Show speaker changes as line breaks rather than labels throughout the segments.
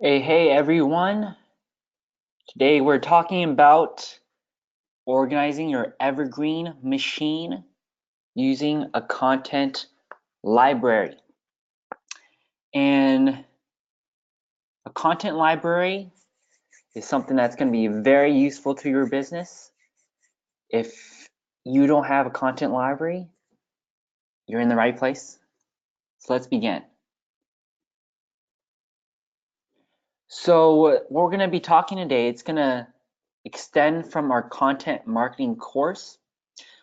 Hey everyone. Today we're talking about organizing your Evergreen machine using a content library. And a content library is something that's going to be very useful to your business. If you don't have a content library, you're in the right place. So let's begin. So what we're going to be talking today, it's going to extend from our content marketing course.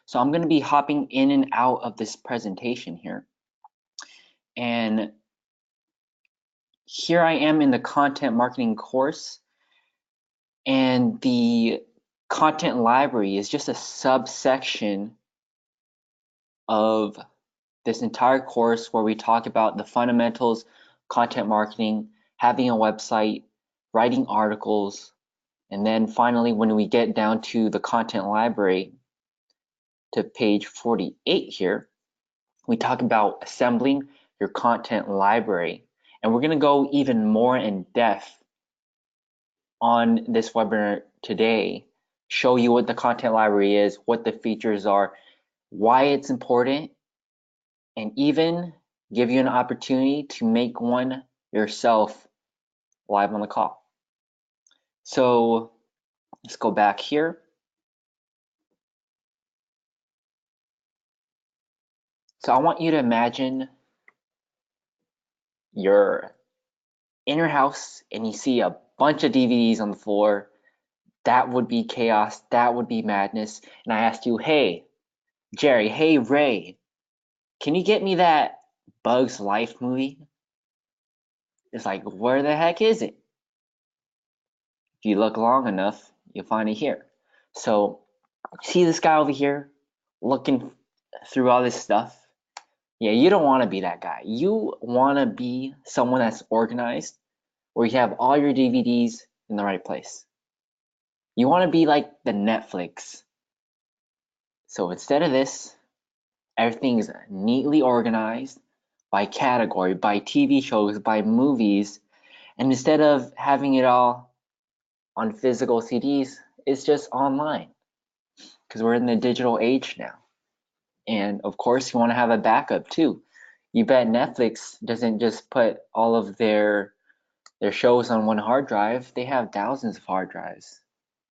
So I'm going to be hopping in and out of this presentation here. And here I am in the content marketing course, and the content library is just a subsection of this entire course where we talk about the fundamentals, content marketing, having a website, writing articles, and then finally when we get down to the content library to page 48 here, we talk about assembling your content library. And we're going to go even more in depth on this webinar today, show you what the content library is, what the features are, why it's important, and even give you an opportunity to make one yourself live on the call. So let's go back here. So I want you to imagine you're in your house and you see a bunch of DVDs on the floor. That would be chaos. That would be madness. And I asked you, hey, Jerry, hey, Ray, can you get me that Bugs Life movie? It's like, where the heck is it? If you look long enough, you'll find it here. So, see this guy over here looking through all this stuff? Yeah, you don't want to be that guy. You want to be someone that's organized, where you have all your DVDs in the right place. You want to be like the Netflix. So instead of this, everything is neatly organized by category, by TV shows, by movies, and instead of having it all on physical CDs, it's just online because we're in the digital age now. And of course, you want to have a backup too. You bet Netflix doesn't just put all of their shows on one hard drive. They have thousands of hard drives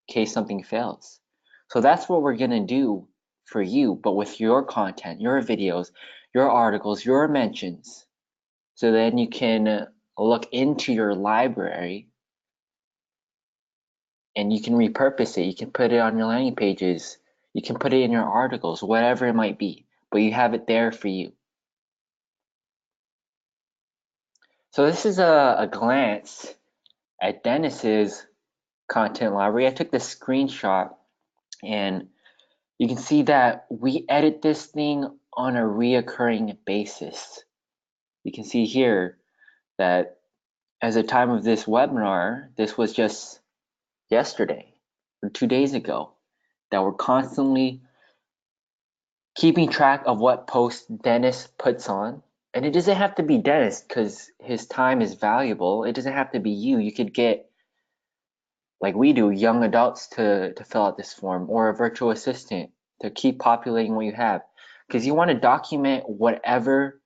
in case something fails. So that's what we're going to do for you, but with your content, your videos, your articles, your mentions. So then you can look into your library and you can repurpose it. You can put it on your landing pages. You can put it in your articles, whatever it might be, but you have it there for you. So this is a glance at Dennis's content library. I took the screenshot and you can see that we edit this thing on a reoccurring basis. You can see here that as the time of this webinar, this was just yesterday or 2 days ago, that we're constantly keeping track of what posts Dennis puts on. And it doesn't have to be Dennis because his time is valuable. It doesn't have to be you. You could get, like we do, young adults to fill out this form, or a virtual assistant to keep populating what you have. Because you want to document whatever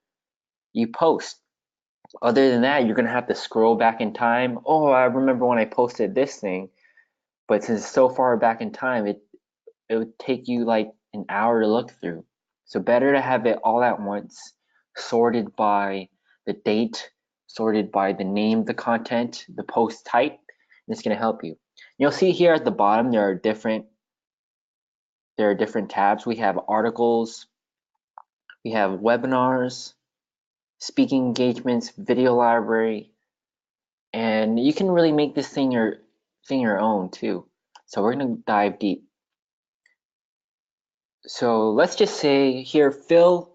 you post. Other than that, you're going to have to scroll back in time. Oh, I remember when I posted this thing. But since it's so far back in time, it would take you like an hour to look through. So better to have it all at once, sorted by the date, sorted by the name of the content, the post type, and it's going to help you. You'll see here at the bottom there are different tabs. We have articles, we have webinars, speaking engagements, video library, and you can really make this thing your own too. So we're going to dive deep. So let's just say here, Phil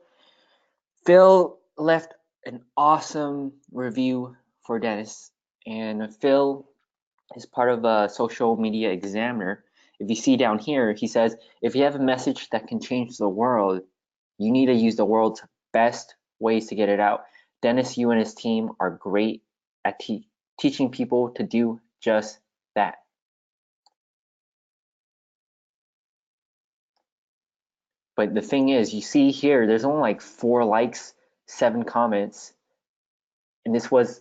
left an awesome review for Dennis, and Phil is part of a social media examiner. If you see down here, he says, if you have a message that can change the world, you need to use the world's best ways to get it out. Dennis, you and his team are great at teaching people to do just that. But the thing is, you see here, there's only like 4 likes, 7 comments, and this was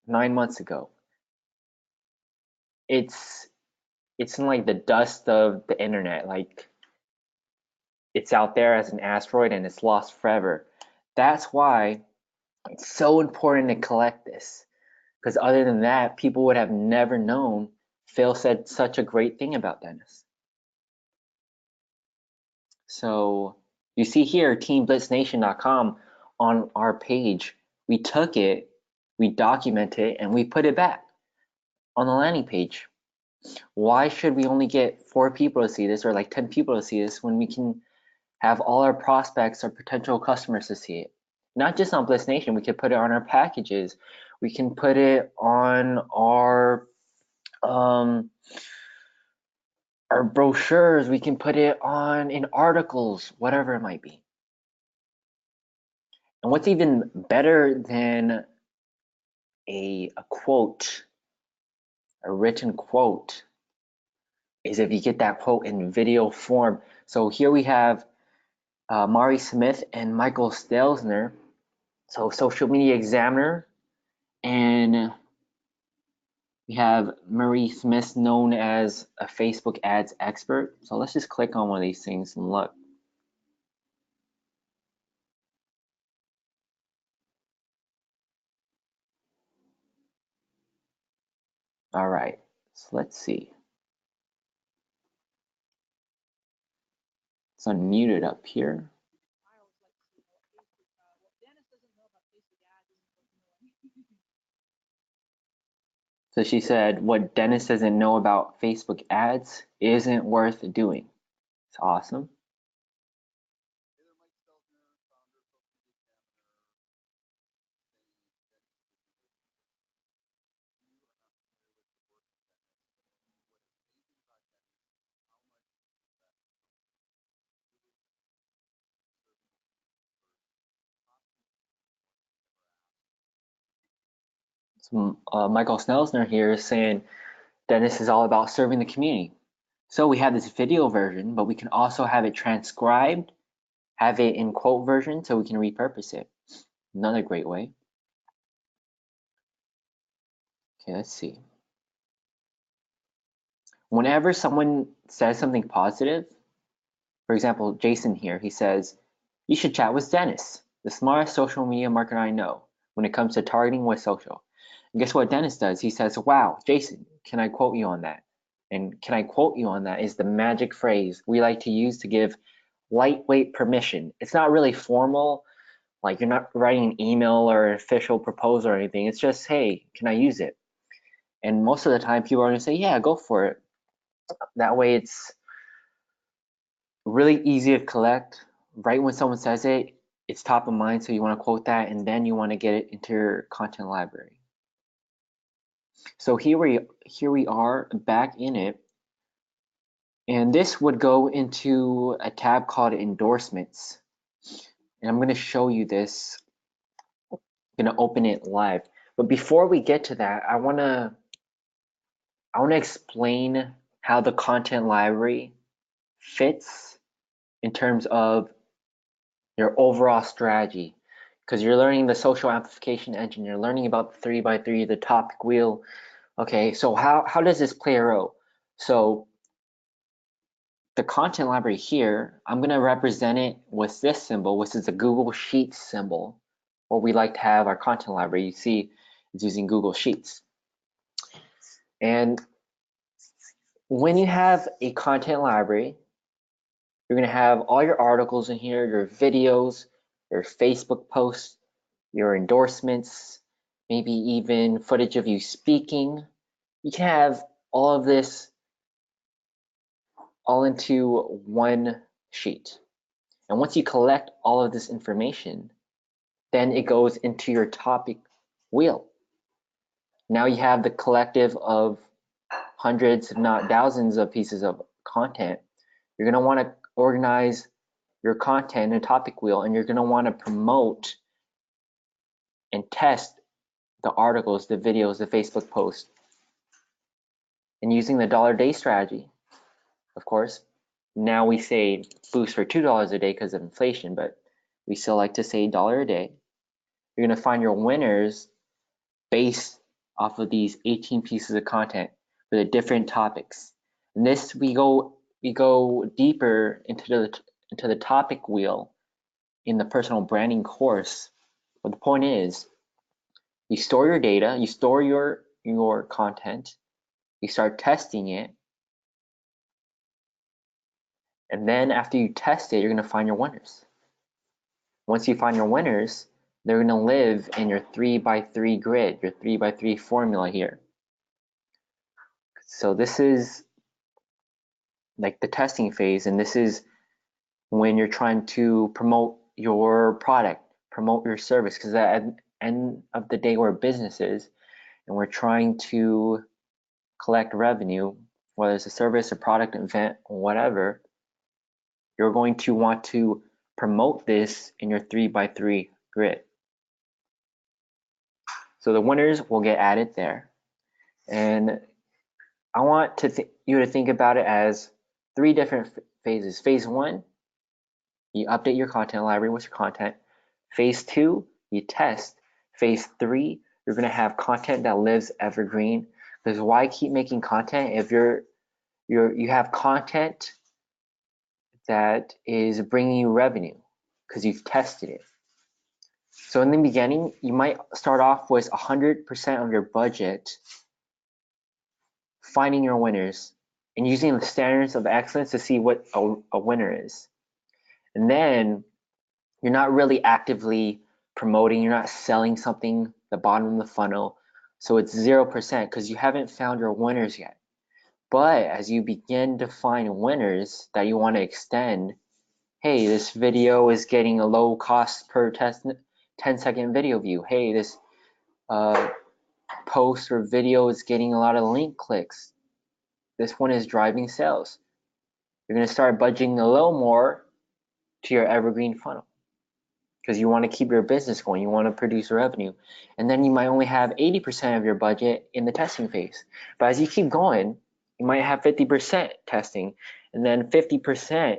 9 months ago. It's in like the dust of the internet, like it's out there as an asteroid and it's lost forever. That's why it's so important to collect this, because other than that, people would have never known Phil said such a great thing about Dennis. So you see here, teamblitznation.com on our page, we took it, we documented it, and we put it back on the landing page. Why should we only get 4 people to see this or like 10 people to see this when we can have all our prospects or potential customers to see it? Not just on Blitz Nation, we could put it on our packages. We can put it on our brochures. We can put it on in articles, whatever it might be. And what's even better than a quote, a written quote, is if you get that quote in video form. So here we have Mari Smith and Michael Stelzner, so Social Media Examiner, and we have Marie Smith, known as a Facebook ads expert. So let's just click on one of these things and look. All right, so let's see. It's unmuted up here. So she said, what Dennis doesn't know about Facebook ads isn't worth doing. It's awesome. So, Michael Snelsner here is saying Dennis is all about serving the community. So we have this video version, but we can also have it transcribed, have it in quote version so we can repurpose it. Another great way. Okay, let's see. Whenever someone says something positive, for example, Jason here, he says, you should chat with Dennis, the smartest social media marketer I know when it comes to targeting with social. And guess what Dennis does? He says, wow, Jason, can I quote you on that? And can I quote you on that is the magic phrase we like to use to give lightweight permission. It's not really formal, like you're not writing an email or an official proposal or anything. It's just, hey, can I use it? And most of the time people are gonna say, yeah, go for it. That way it's really easy to collect. Right when someone says it, it's top of mind, so you wanna quote that, and then you wanna get it into your content library. So here we are back in it, and this would go into a tab called Endorsements. And I'm going to show you this. I'm going to open it live. But before we get to that, I want to explain how the content library fits in terms of your overall strategy. Because you're learning the social amplification engine, you're learning about the 3x3, the topic wheel. Okay, so how does this play a role? So the content library here, I'm going to represent it with this symbol, which is a Google Sheets symbol, where we like to have our content library. You see it's using Google Sheets. And when you have a content library, you're going to have all your articles in here, your videos, your Facebook posts, your endorsements, maybe even footage of you speaking. You can have all of this all into one sheet. And once you collect all of this information, then it goes into your topic wheel. Now you have the collective of hundreds, if not thousands of pieces of content. You're going to want to organize your content in a topic wheel, and you're going to want to promote and test the articles, the videos, the Facebook posts, and using the dollar-a-day strategy, of course. Now we say boost for $2 a day because of inflation, but we still like to say $1 a day. You're going to find your winners based off of these 18 pieces of content for the different topics. And this we go deeper into the topic wheel in the personal branding course. But the point is, you store your data, you store your content, you start testing it, and then after you test it, you're going to find your winners. Once you find your winners, they're going to live in your 3x3 grid, your 3x3 formula here. So this is like the testing phase, and this is when you're trying to promote your product, promote your service, because at the end of the day, we're businesses and we're trying to collect revenue, whether it's a service, a product, an event, whatever. You're going to want to promote this in your 3x3 grid. So the winners will get added there. And I want you to think about it as 3 different phases. Phase 1, you update your content library with your content. Phase 2, you test. Phase 3, you're going to have content that lives evergreen. Because why keep making content if you have content that is bringing you revenue because you've tested it. So in the beginning, you might start off with 100% of your budget finding your winners and using the standards of excellence to see what a winner is. And then you're not really actively promoting, you're not selling something, the bottom of the funnel. So it's 0% because you haven't found your winners yet. But as you begin to find winners that you want to extend, hey, this video is getting a low cost per 10-second video view. Hey, this post or video is getting a lot of link clicks. This one is driving sales. You're going to start budgeting a little more to your evergreen funnel because you want to keep your business going. You want to produce revenue. And then you might only have 80% of your budget in the testing phase. But as you keep going, you might have 50% testing and then 50%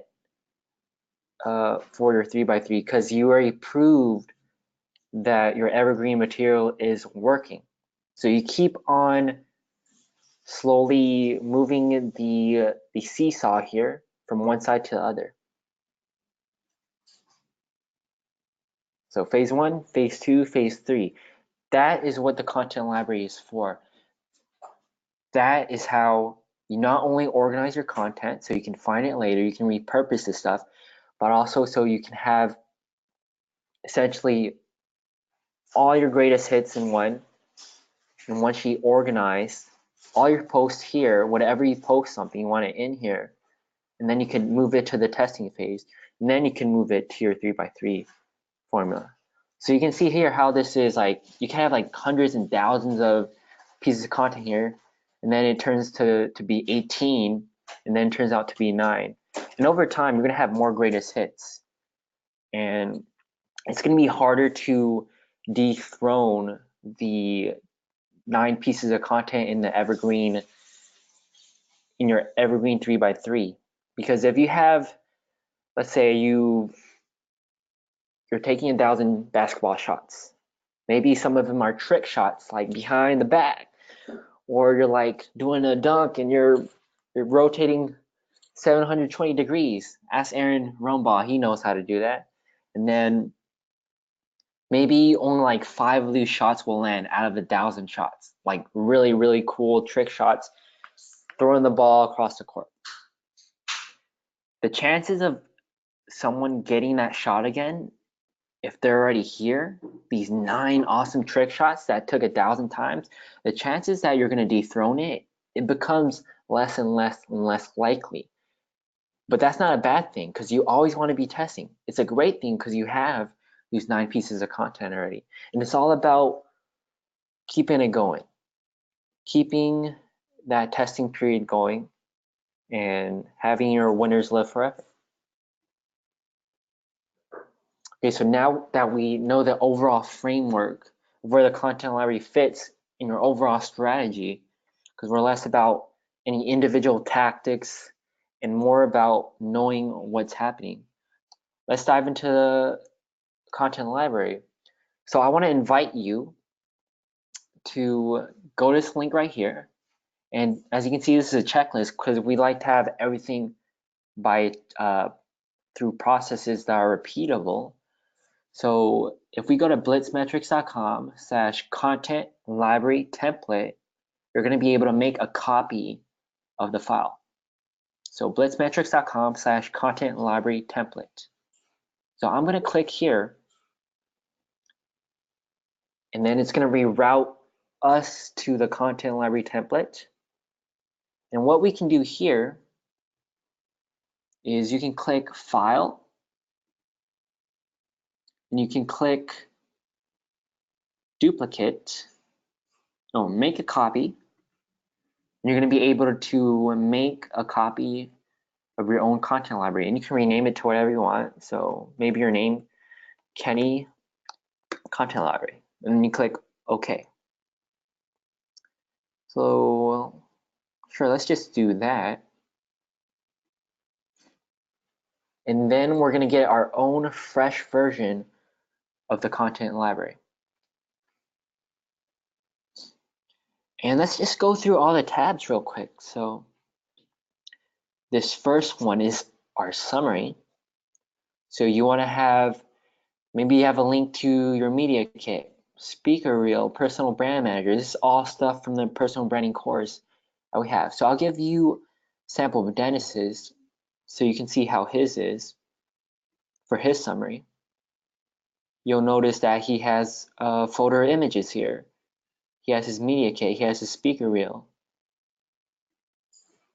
for your 3x3 because you already proved that your evergreen material is working. So you keep on slowly moving the seesaw here from one side to the other. So phase 1, phase 2, phase 3. That is what the content library is for. That is how you not only organize your content so you can find it later, you can repurpose this stuff, but also so you can have essentially all your greatest hits in one sheet organized, all your posts here, whatever you post something, you want it in here, and then you can move it to the testing phase, and then you can move it to your 3x3 formula. So you can see here how this is like, you can have like hundreds and thousands of pieces of content here, and then it turns to be 18, and then turns out to be 9. And over time, you're gonna have more greatest hits. And it's gonna be harder to dethrone the 9 pieces of content in the evergreen, in your evergreen 3x3. Because if you have, let's say you're taking 1,000 basketball shots, maybe some of them are trick shots, like behind the back, or you're like doing a dunk and you're rotating 720 degrees. Ask Aaron Rumbaugh, he knows how to do that. And then maybe only like 5 of these shots will land out of 1,000 shots, like really, really cool trick shots, throwing the ball across the court. The chances of someone getting that shot again, if they're already here, these 9 awesome trick shots that took 1,000 times, the chances that you're going to dethrone it, it becomes less and less and less likely. But that's not a bad thing because you always want to be testing. It's a great thing because you have these 9 pieces of content already. And it's all about keeping it going, keeping that testing period going, and having your winners live forever. Okay, so now that we know the overall framework where the content library fits in your overall strategy, because we're less about any individual tactics and more about knowing what's happening. Let's dive into the content library. So I want to invite you to go to this link right here. And as you can see, this is a checklist because we like to have everything by through processes that are repeatable. So if we go to blitzmetrics.com/content library template, you're going to be able to make a copy of the file. So blitzmetrics.com/content library template. So I'm going to click here, and then it's going to reroute us to the content library template. And what we can do here is you can click File, and you can click Duplicate, make a copy. And you're going to be able to make a copy of your own content library, and you can rename it to whatever you want. So maybe your name, Kenny Content Library, and then you click OK. So sure, let's just do that. And then we're going to get our own fresh version of the content library. And let's just go through all the tabs real quick. So this first one is our summary. So you want to have, maybe you have a link to your media kit, speaker reel, personal brand manager. This is all stuff from the personal branding course that we have. So I'll give you a sample of Dennis's so you can see how his is for his summary. You'll notice that he has folder images here. He has his media kit, he has his speaker reel.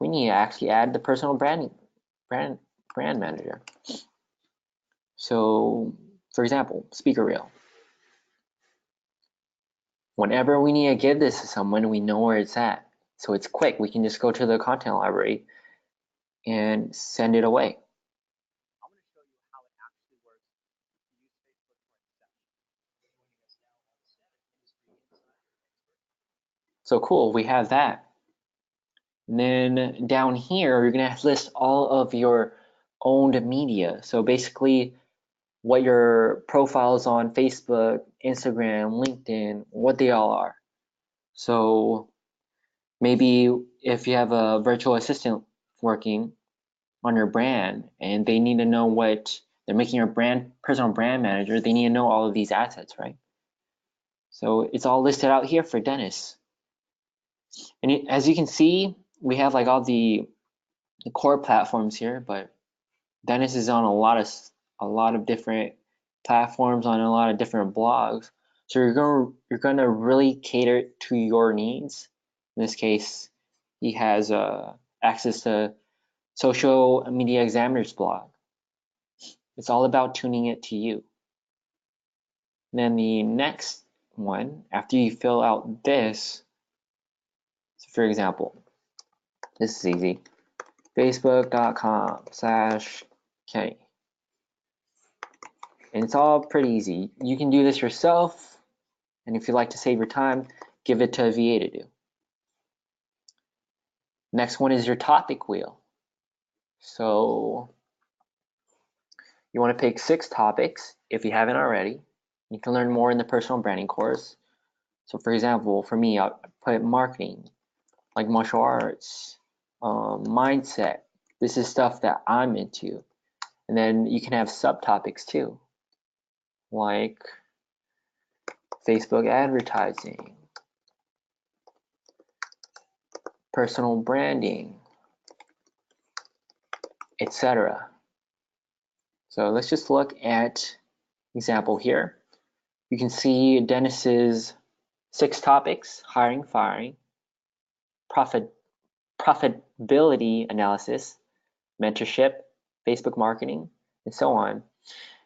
We need to actually add the personal brand manager. So for example, speaker reel. Whenever we need to give this to someone, we know where it's at. So it's quick. We can just go to the content library and send it away.
I'm going to show you how it actually works to use Facebook for Inception.
So cool, we have that. And then down here, you're going to list all of your owned media. So basically what your profiles on Facebook, Instagram, LinkedIn, what they all are. So maybe if you have a virtual assistant working on your brand and they need to know what they're making your personal brand manager, they need to know all of these assets, right? So it's all listed out here for Dennis. And as you can see, we have like all the core platforms here, but Dennis is on a lot of different platforms, on a lot of different blogs. So you're gonna really cater to your needs. In this case, he has access to Social Media Examiner's blog. It's all about tuning it to you. And then the next one, after you fill out this, so for example, this is easy, facebook.com/Kenny. And it's all pretty easy. You can do this yourself, and if you like to save your time, give it to a VA to do. Next one is your topic wheel. So you want to pick 6 topics if you haven't already. You can learn more in the personal branding course. So for example, for me, I'll put marketing, like martial arts, mindset. This is stuff that I'm into. And then you can have subtopics too, like Facebook advertising, personal branding, etc. So let's just look at example here. You can see Dennis's 6 topics: hiring, firing, profitability analysis, mentorship, Facebook marketing, and so on.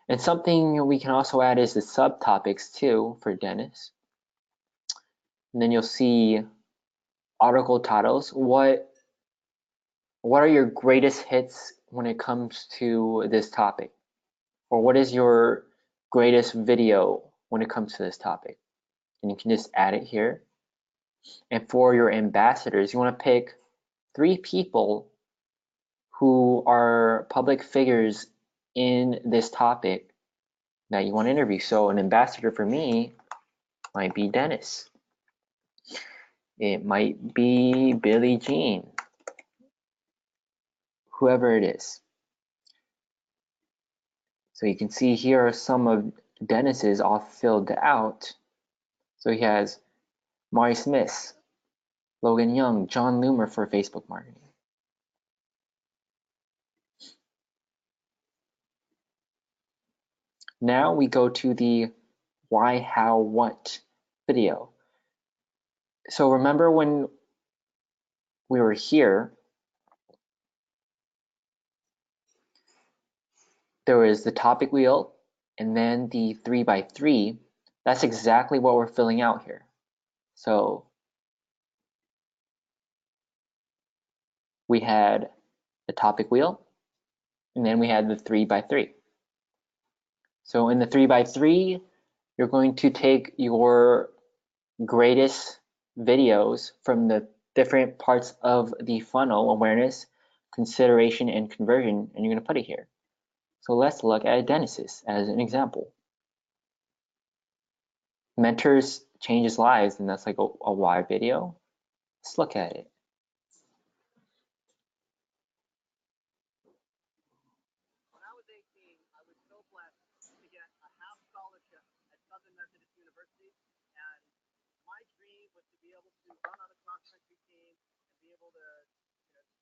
And something we can also add is the subtopics too for Dennis. And then you'll see article titles. What are your greatest hits when it comes to this topic? Or what is your greatest video when it comes to this topic? and you can just add it here. And for your ambassadors, you want to pick 3 people who are public figures in this topic that you want to interview. So an ambassador for me might be Dennis. It might be Billie Jean, whoever it is. So you can see here are some of Dennis's all filled out. So he has Mari Smith, Logan Young, John Loomer for Facebook marketing. Now we go to the why, how, what video. So remember when we were here, there was the topic wheel and then the 3x3. That's exactly what we're filling out here. So we had the topic wheel and then we had the 3x3. So in the 3x3, you're going to take your greatest videos from the different parts of the funnel: awareness, consideration, and conversion, and you're going to put it here. So let's look at Dennis's as an example. Mentors changes lives, and that's like a why video. Let's look at it.
When I was 18, I was so blessed to get a half scholarship at Southern Methodist University, and my dream was to be able to run on a cross-country team and be able to,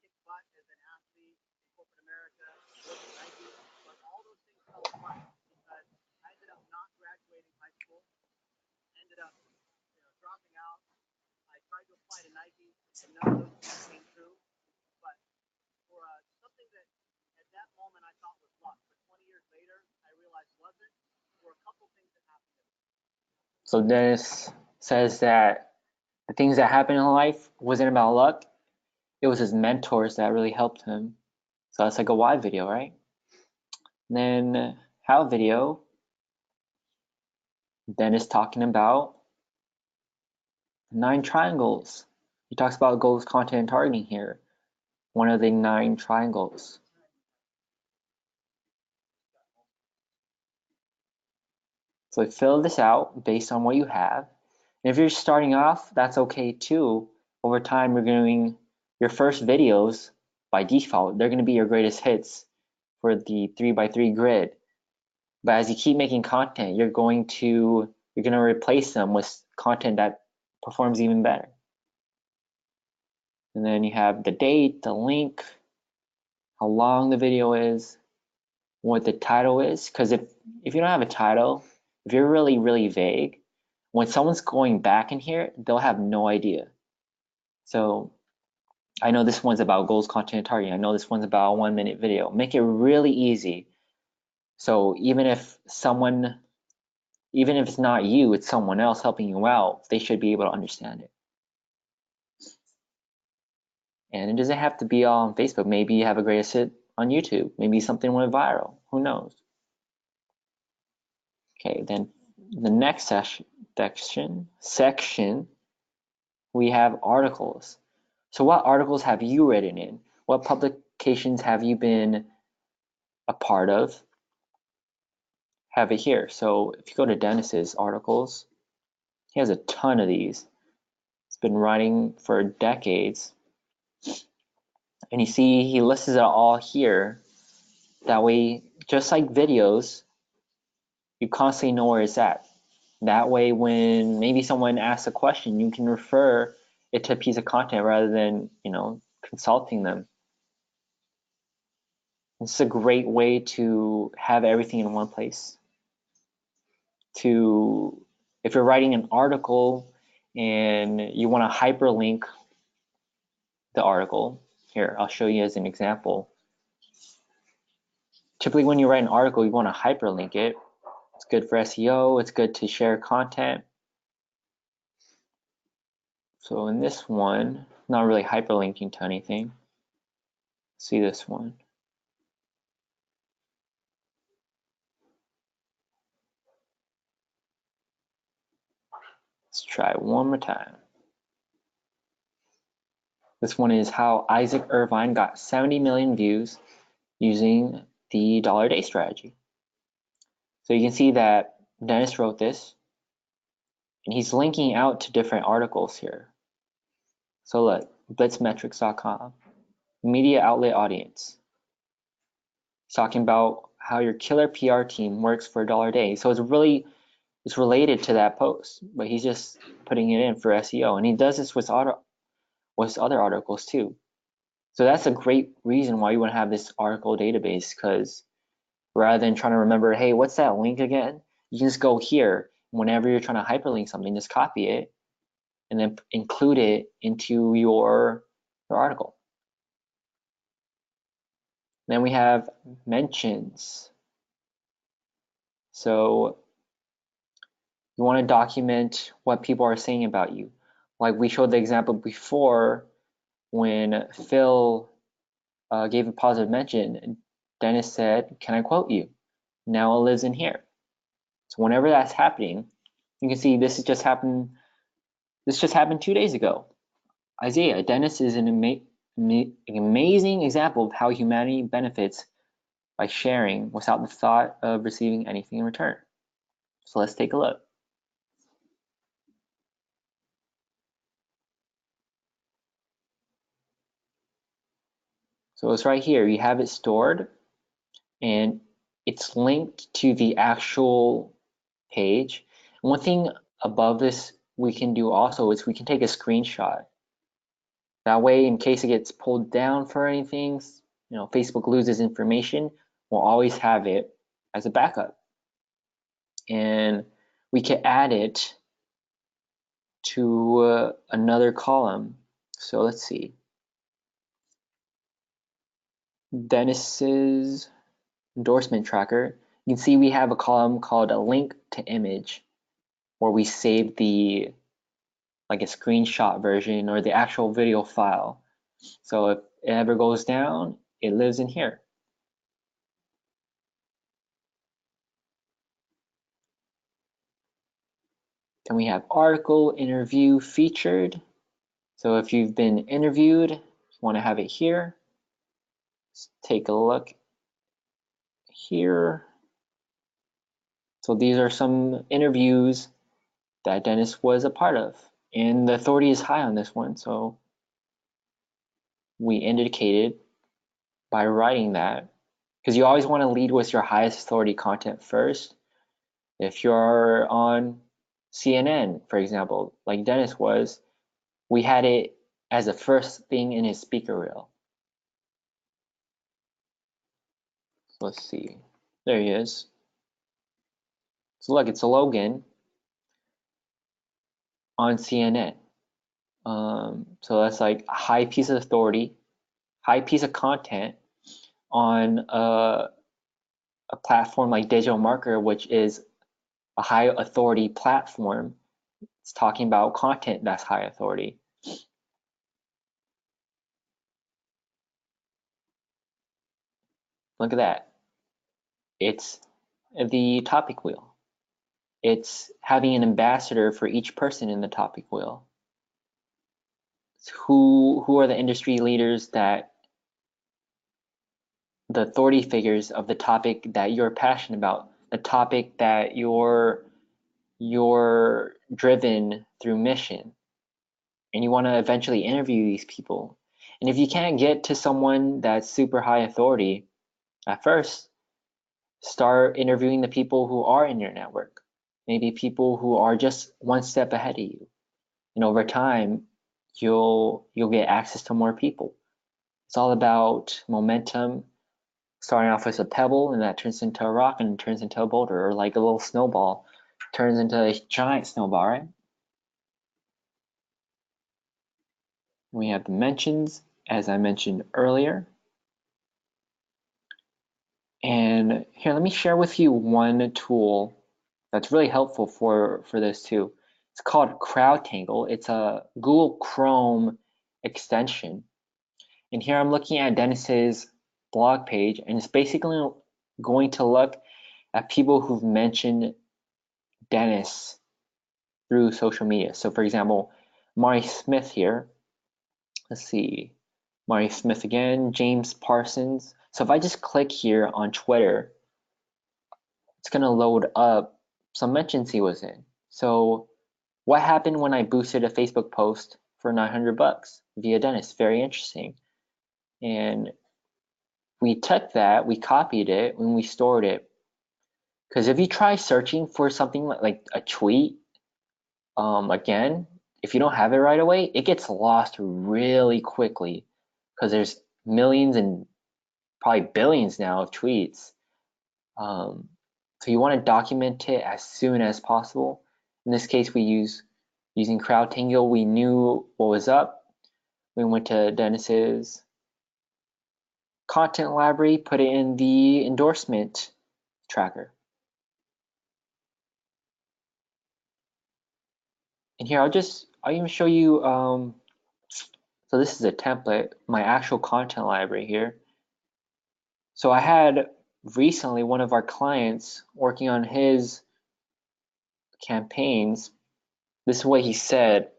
kick butt as an athlete in corporate America, work at Nike. But all those things fell apart because I ended up not graduating high school, ended up, dropping out. I tried to apply to Nike, and none of those things came true. But for something that at that moment I thought was luck, but 20 years later I realized wasn't, were a couple things that happened to me.
So Dennis says that the things that happened in life wasn't about luck. It was his mentors that really helped him. So that's like a why video, right? And then how video, Dennis talking about 9 triangles. He talks about goals, content, and targeting here. One of the 9 triangles. So fill this out based on what you have. And if you're starting off, that's okay too. Over time, you're doing your first videos by default. They're going to be your greatest hits for the 3x3 grid. But as you keep making content, you're going to replace them with content that performs even better. And then you have the date, the link, how long the video is, what the title is. Because if you don't have a title, if you're really, really vague, when someone's going back in here, they'll have no idea. So I know this one's about goals, content, and targeting. I know this one's about a 1-minute video. Make it really easy. So even if it's not you, it's someone else helping you out, they should be able to understand it. And it doesn't have to be all on Facebook. Maybe you have a greatest hit on YouTube. Maybe something went viral. Who knows? Okay, then the next section, we have articles. So what articles have you written in? What publications have you been a part of? Have it here. So if you go to Dennis's articles, he has a ton of these. He's been writing for decades. And you see he lists it all here. That way, just like videos, you constantly know where it's at. That way, when maybe someone asks a question, you can refer it to a piece of content rather than, consulting them. It's a great way to have everything in one place. If you're writing an article and you want to hyperlink the article, here, I'll show you as an example. Typically, when you write an article, you want to hyperlink it. It's good for SEO. It's good to share content. So in this one, not really hyperlinking to anything. See this one. Let's try one more time. This one is how Isaac Irvine got 70 million views using the dollar a day strategy. So you can see that Dennis wrote this, and he's linking out to different articles here. So look, blitzmetrics.com, media outlet audience. He's talking about how your killer PR team works for $1 a day. So it's related to that post, but he's just putting it in for SEO, and he does this with other articles too. So that's a great reason why you want to have this article database, because rather than trying to remember, hey, what's that link again? You can just go here. Whenever you're trying to hyperlink something, just copy it and then include it into your article. Then we have mentions. So you want to document what people are saying about you. Like we showed the example before when Phil gave a positive mention, Dennis said, "Can I quote you?" Now it lives in here. So whenever that's happening, you can see this just happened 2 days ago. Isaiah, Dennis is an amazing example of how humanity benefits by sharing without the thought of receiving anything in return. So let's take a look. So it's right here. You have it stored, and it's linked to the actual page. And one thing above this we can do also is we can take a screenshot. That way, in case it gets pulled down for anything, Facebook loses information, we'll always have it as a backup. And we can add it to another column. So let's see. Dennis's endorsement tracker. You can see we have a column called a link to image, where we save the like a screenshot version or the actual video file. So if it ever goes down, it lives in here. Then we have article, interview, featured. So if you've been interviewed, you want to have it here. Let's take a look here. So these are some interviews that Dennis was a part of, and the authority is high on this one, so we indicated by writing that, because you always want to lead with your highest authority content first. If you're on CNN, for example, like Dennis was, we had it as the first thing in his speaker reel. So let's see. There he is. So look, it's a Logan on CNN. So that's like a high piece of authority, high piece of content on a platform like Digital Marketer, which is a high authority platform. It's talking about content that's high authority. Look at that. It's the topic wheel. It's having an ambassador for each person in the topic wheel. Who are the industry leaders, that the authority figures of the topic that you're passionate about, the topic that you're driven through mission, and you want to eventually interview these people. And if you can't get to someone that's super high authority at first, start interviewing the people who are in your network, maybe people who are just one step ahead of you. And over time, you'll get access to more people. It's all about momentum, starting off as a pebble, and that turns into a rock and turns into a boulder, or like a little snowball turns into a giant snowball, right? We have the mentions, as I mentioned earlier. And here, let me share with you one tool that's really helpful for this too. It's called CrowdTangle. It's a Google Chrome extension. And here I'm looking at Dennis's blog page, and it's basically going to look at people who've mentioned Dennis through social media. So for example, Mari Smith here, let's see, Mari Smith again, James Parsons. So if I just click here on Twitter, it's gonna load up some mentions he was in. So what happened when I boosted a Facebook post for 900 bucks via Dennis? Very interesting. And we took that, we copied it, and we stored it. Because if you try searching for something like a tweet, again, if you don't have it right away, it gets lost really quickly because there's millions and probably billions now of tweets. So you want to document it as soon as possible. In this case, using CrowdTangle, we knew what was up. We went to Dennis's content library, put it in the endorsement tracker. And here, I'll even show you, so this is a template, my actual content library here. So I had recently one of our clients working on his campaigns. This is what he said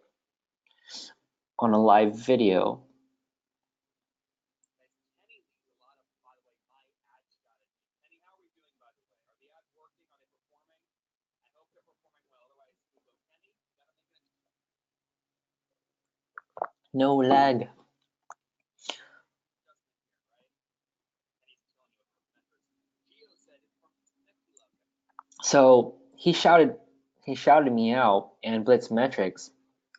on a live video. No lag. So he shouted me out and Blitz metrics,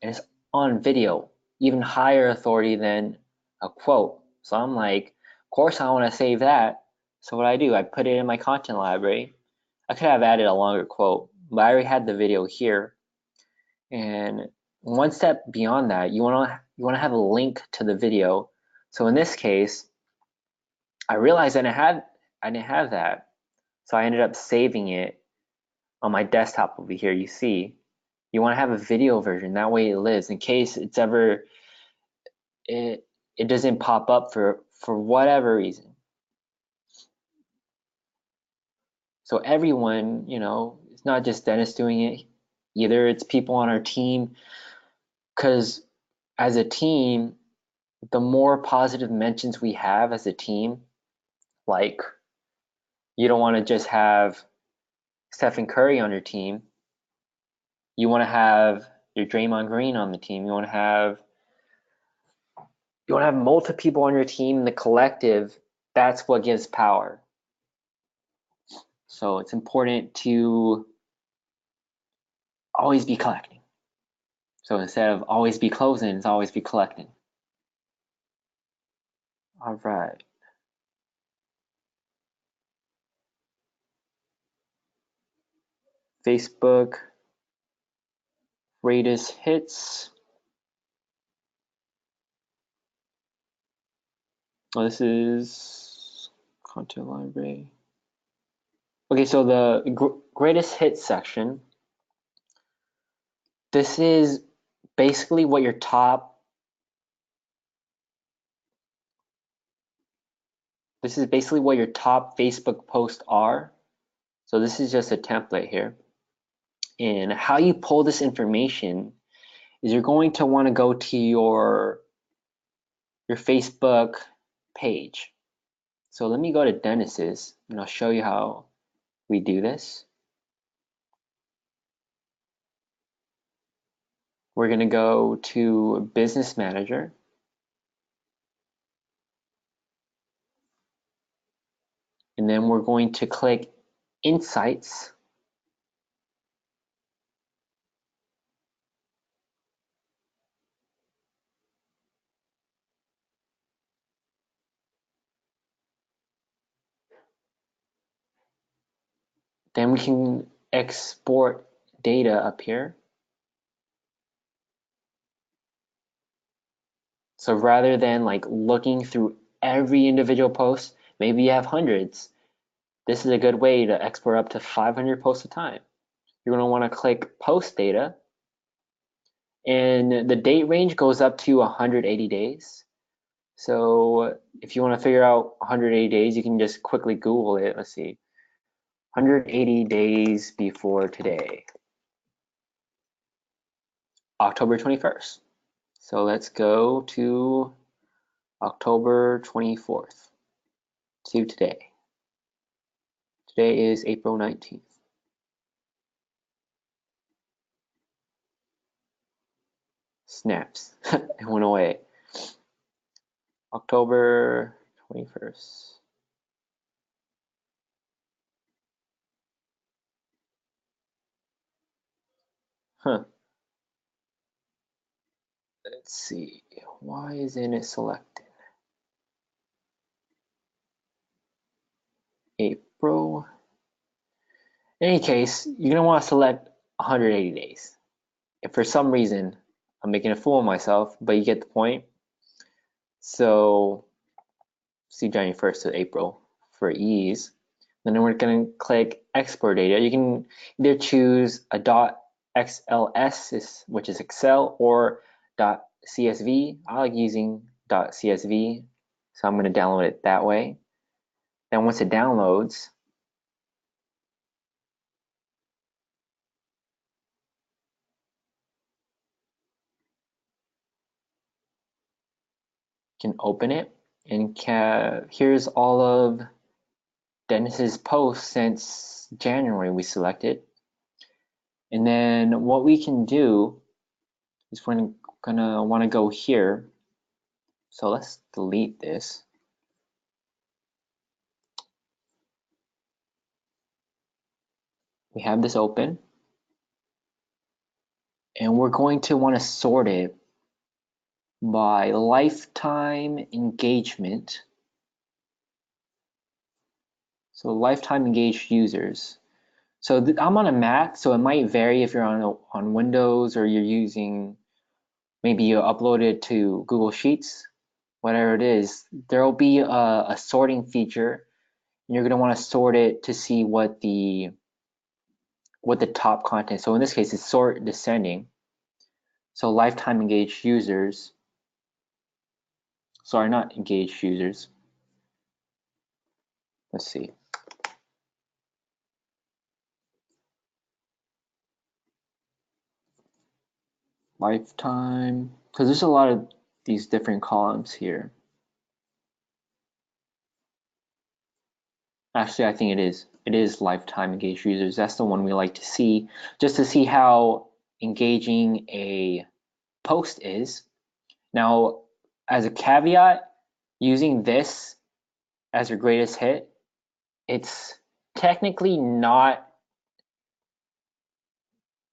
and it's on video, even higher authority than a quote. So I'm like, of course I want to save that. So what I do, I put it in my content library. I could have added a longer quote, but I already had the video here. And one step beyond that, you wanna have a link to the video. So in this case, I realized I didn't have that. So I ended up saving it on my desktop over here. You see, you want to have a video version. That way it lives in case it doesn't pop up for whatever reason. So everyone, it's not just Dennis doing it. Either it's people on our team, because as a team, the more positive mentions we have as a team, like you don't want to just have Stephen Curry on your team. You want to have your Draymond Green on the team. You want to have multiple people on your team, the collective. That's what gives power. So it's important to always be collecting. So instead of always be closing, it's always be collecting. All right. Facebook greatest hits. Oh, this is content library. Okay, so the greatest hits section. This is basically what your top. This is basically what your top Facebook posts are. So this is just a template here. And how you pull this information is you're going to want to go to your Facebook page. So let me go to Dennis's and I'll show you how we do this. We're going to go to Business Manager. And then we're going to click Insights. Then we can export data up here. So rather than like looking through every individual post, maybe you have hundreds. This is a good way to export up to 500 posts a time. You're going to want to click Post Data. And the date range goes up to 180 days. So if you want to figure out 180 days, you can just quickly Google it. Let's see, 180 days before today. October 21st. So let's go to October 24th to today. Today is April 19th. Snaps. It went away. October 21st. Huh. Let's see. Why isn't it selected? April. In any case, you're going to want to select 180 days. If for some reason I'm making a fool of myself, but you get the point. So see January 1st to April for ease. Then we're going to click export data. You can either choose a .xls, which is Excel, or .csv. I like using .csv, so I'm going to download it that way. Then once it downloads, you can open it, and here's all of Dennis's posts since January we selected. And then what we can do is we're gonna want to go here. So let's delete this. We have this open, and we're going to want to sort it by lifetime engagement. So lifetime engaged users. So I'm on a Mac, so it might vary if you're on Windows or you're using, maybe you upload it to Google Sheets, whatever it is. There'll be a sorting feature, and you're going to want to sort it to see what the top content. So in this case, it's sort descending. So lifetime engaged users. Sorry, not engaged users. Let's see. Lifetime, because there's a lot of these different columns here. Actually, I think it is. It is lifetime engaged users. That's the one we like to see, just to see how engaging a post is. Now, as a caveat, using this as your greatest hit, it's technically not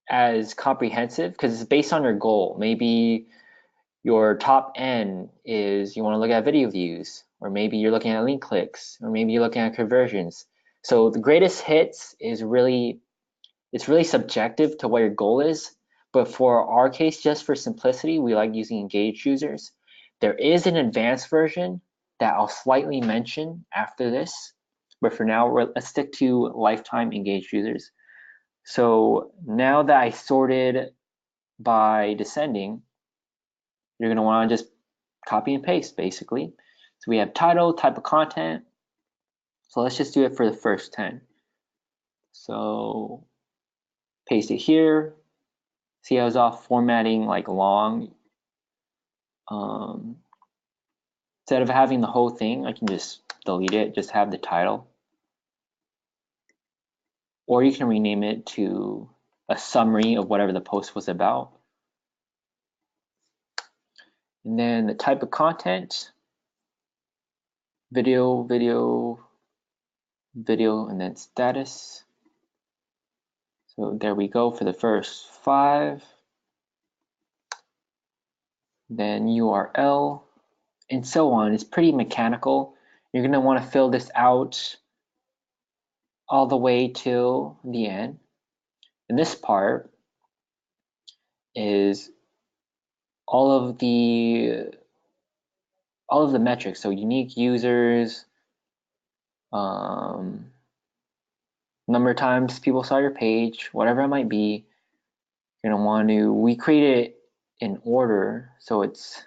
as comprehensive because it's based on your goal. Maybe your top end is you want to look at video views, or maybe you're looking at link clicks, or maybe you're looking at conversions. So the greatest hits is really, it's really subjective to what your goal is. But for our case, just for simplicity, we like using engaged users. There is an advanced version that I'll slightly mention after this, but for now, let's stick to lifetime engaged users. So now that I sorted by descending, you're going to want to just copy and paste basically. So we have title, type of content. So let's just do it for the first 10. So paste it here. See, I was off formatting like long. Instead of having the whole thing, I can just delete it, just have the title. Or you can rename it to a summary of whatever the post was about. And then the type of content, video, video, video, and then status. So there we go for the first 5. Then URL, and so on. It's pretty mechanical. You're going to want to fill this out all the way till the end. And this part is all of the metrics. So unique users, number of times people saw your page, whatever it might be. You're going to want to, we create it in order, so it's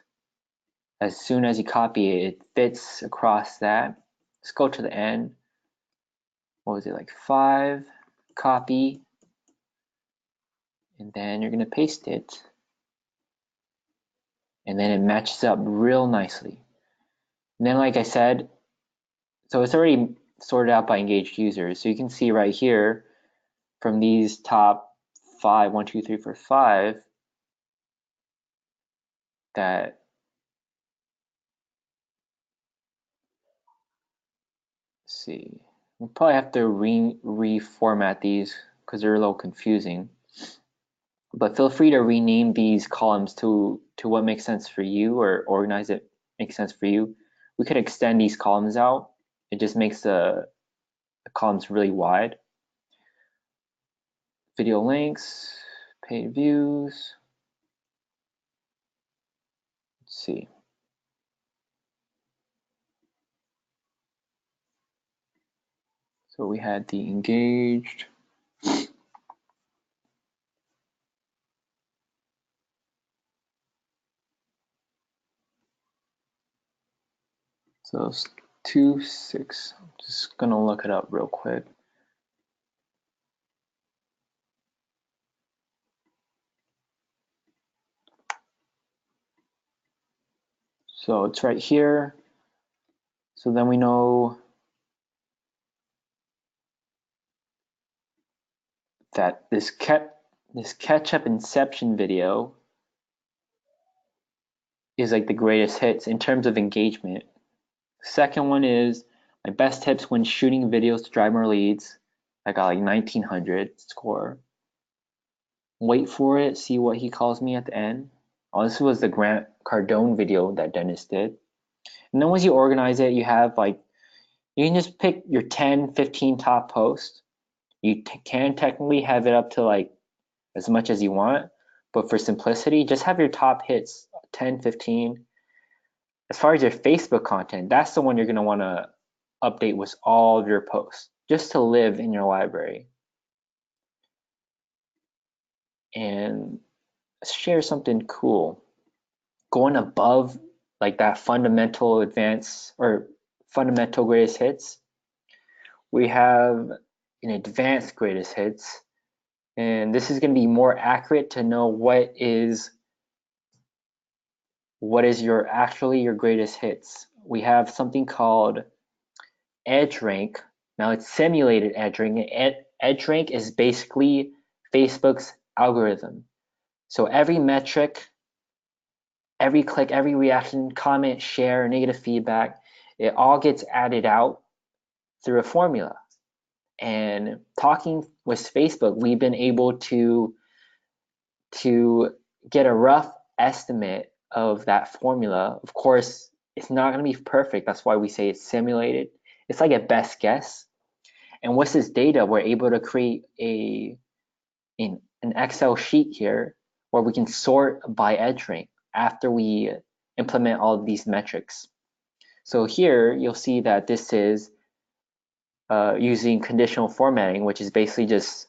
as soon as you copy it, it fits across that. Let's go to the end. What was it, like 5, copy, and then you're going to paste it. and then it matches up real nicely. And then, like I said, so it's already sorted out by engaged users. So you can see right here from these top 5, 1, 2, 3, 4, 5, that let's see, we'll probably have to reformat these because they're a little confusing. But feel free to rename these columns to what makes sense for you, or organize it makes sense for you. We could extend these columns out. It just makes the columns really wide. Video links, paid views. Let's see. So we had the engaged. So it's 2.6. I'm just gonna look it up real quick. So it's right here. So then we know that this catch-up Inception video is like the greatest hits in terms of engagement. Second one is my best tips when shooting videos to drive more leads. I got like 1900 score. Wait for it, see what he calls me at the end. Oh, this was the Grant Cardone video that Dennis did. And then once you organize it, you have like, you can just pick your 10, 15 top posts. You can technically have it up to like as much as you want, but for simplicity, just have your top hits 10, 15. As far as your Facebook content, that's the one you're going to want to update with all of your posts just to live in your library. And share something cool. Going above like that fundamental advance or fundamental greatest hits, we have an advanced greatest hits. And this is going to be more accurate to know what is your greatest hits. We have something called EdgeRank. Now it's simulated EdgeRank. EdgeRank is basically Facebook's algorithm. So every metric, every click, every reaction, comment, share, negative feedback, it all gets added out through a formula. And talking with Facebook, we've been able to get a rough estimate of that formula. Of course, it's not going to be perfect. That's why we say it's simulated. It's like a best guess. And with this data, we're able to create an Excel sheet here where we can sort by edge rank after we implement all of these metrics. So here you'll see that this is using conditional formatting, which is basically just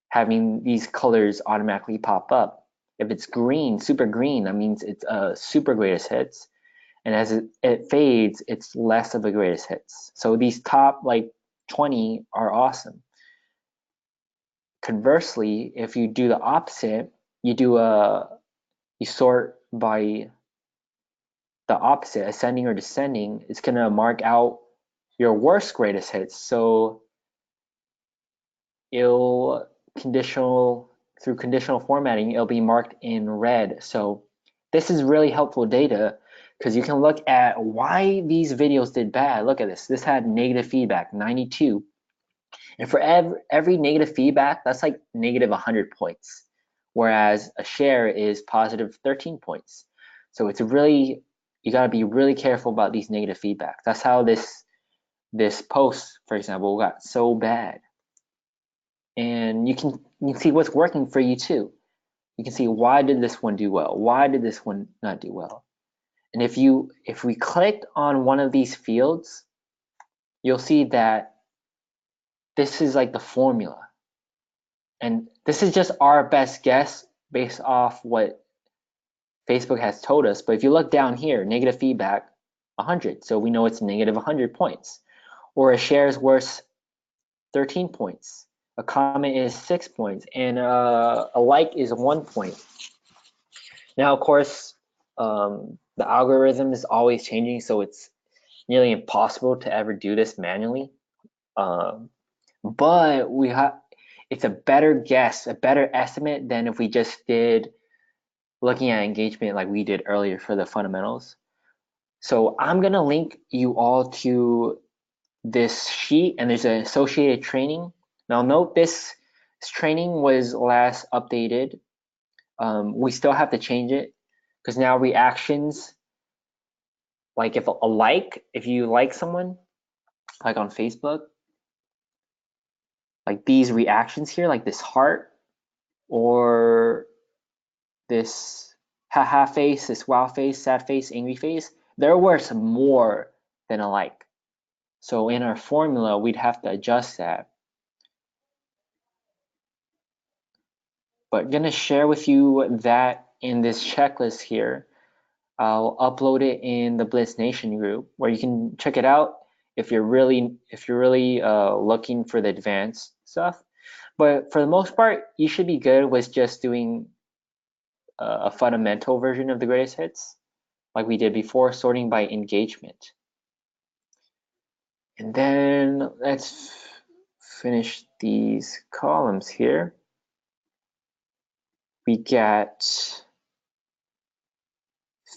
having these colors automatically pop up. If it's green, super green, that means it's a super greatest hits. And as it fades, it's less of a greatest hits. So these top like 20 are awesome. Conversely, if you do the opposite, you sort by the opposite, ascending or descending, it's gonna mark out your worst greatest hits. So it'll through conditional formatting, it'll be marked in red. So this is really helpful data because you can look at why these videos did bad. Look at this. This had negative feedback, 92. And for every negative feedback, that's like negative 100 points, whereas a share is positive 13 points. So it's really, you got to be really careful about these negative feedbacks. That's how this post, for example, got so bad. And you can see what's working for you too. You can see, why did this one do well? Why did this one not do well? And if we clicked on one of these fields, you'll see that this is like the formula. And this is just our best guess based off what Facebook has told us. But if you look down here, negative feedback, 100. So we know it's negative 100 points. Or a share is worth 13 points. A comment is 6 points. And a like is 1 point. Now, of course, The algorithm is always changing, so it's nearly impossible to ever do this manually. Um, but it's a better guess, a better estimate than if we just did looking at engagement like we did earlier for the fundamentals. So I'm gonna link you all to this sheet, and there's an associated training. Now note this training was last updated. We still have to change it because now reactions, like if you like someone, like on Facebook, like these reactions here, like this heart or this haha face, this wow face, sad face, angry face, they're worth more than a like. So in our formula, we'd have to adjust that. But I'm gonna share with you that in this checklist here. I'll upload it in the Blitz Nation group where you can check it out if you're really looking for the advanced stuff. But for the most part, you should be good with just doing a fundamental version of the greatest hits, like we did before, sorting by engagement. And then let's finish these columns here. We got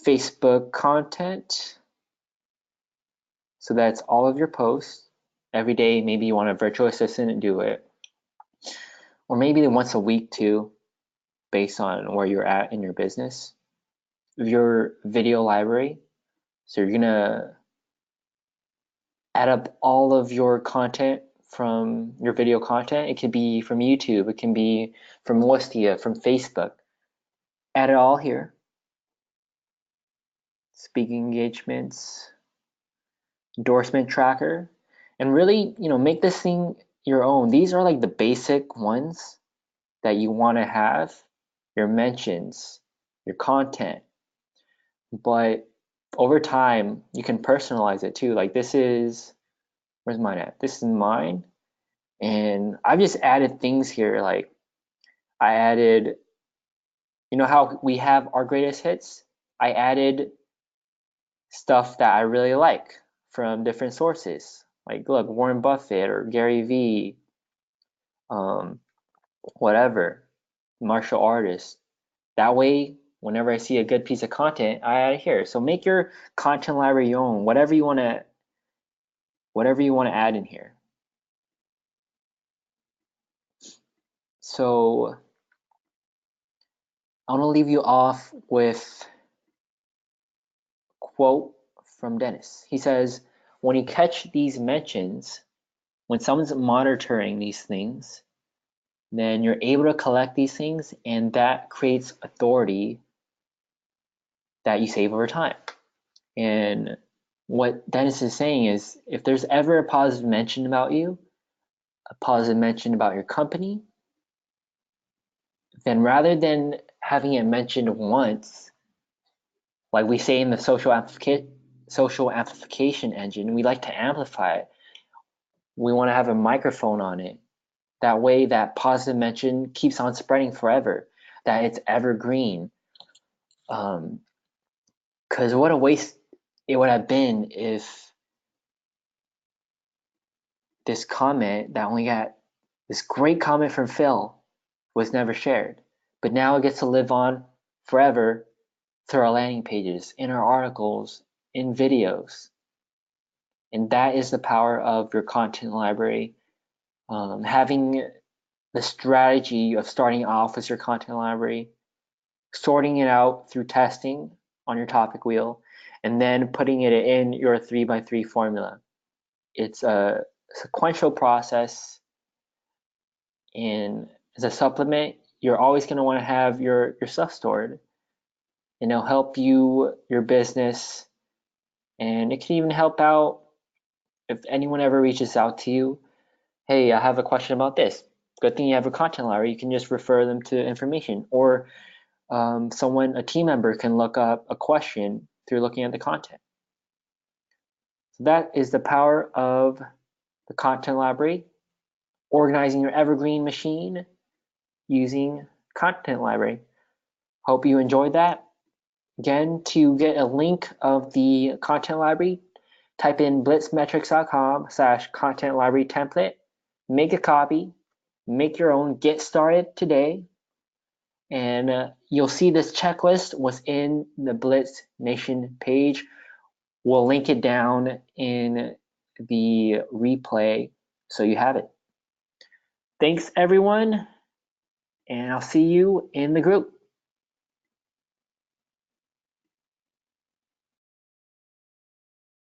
Facebook content. So that's all of your posts. Every day, maybe you want a virtual assistant to do it. Or maybe once a week too, based on where you're at in your business. Your video library. So you're gonna add up all of your content from your video content. It could be from YouTube, it can be from Wistia, from Facebook. Add it all here. Speaking engagements, endorsement tracker, and really, make this thing your own. These are like the basic ones that you want to have, your mentions, your content. But over time, you can personalize it too. Like where's mine at? This is mine. And I've just added things here. Like I added, how we have our greatest hits? I added stuff that I really like from different sources. Like, look, Warren Buffett or Gary Vee, um, whatever, martial artists. That way, whenever I see a good piece of content, I add it here. So make your content library your own, whatever you want to add in here. So I want to leave you off with a quote from Dennis. He says, when you catch these mentions, when someone's monitoring these things, then you're able to collect these things, and that creates authority that you save over time. And what Dennis is saying is if there's ever a positive mention about you, a positive mention about your company, then rather than having it mentioned once, like we say in the social amplification engine, we like to amplify it. We want to have a microphone on it. That way, that positive mention keeps on spreading forever, that it's evergreen. Because what a waste it would have been if this comment that only got this great comment from Phil was never shared. But now it gets to live on forever through our landing pages, in our articles, in videos. And that is the power of your content library. Having the strategy of starting off with your content library, sorting it out through testing on your topic wheel, and then putting it in your 3x3 formula. It's a sequential process, and as a supplement, you're always going to want to have your stuff stored, and it'll help your business, and it can even help out if anyone ever reaches out to you. Hey, I have a question about this. Good thing you have a content library. You can just refer them to information, or a team member can look up a question through looking at the content. So that is the power of the content library, organizing your Evergreen machine using content library. Hope you enjoyed that. Again, to get a link of the content library, type in blitzmetrics.com/content library template, make a copy, make your own, get started today, and you'll see this checklist within the Blitz Nation page. We'll link it down in the replay so you have it. Thanks everyone, and I'll see you in the group.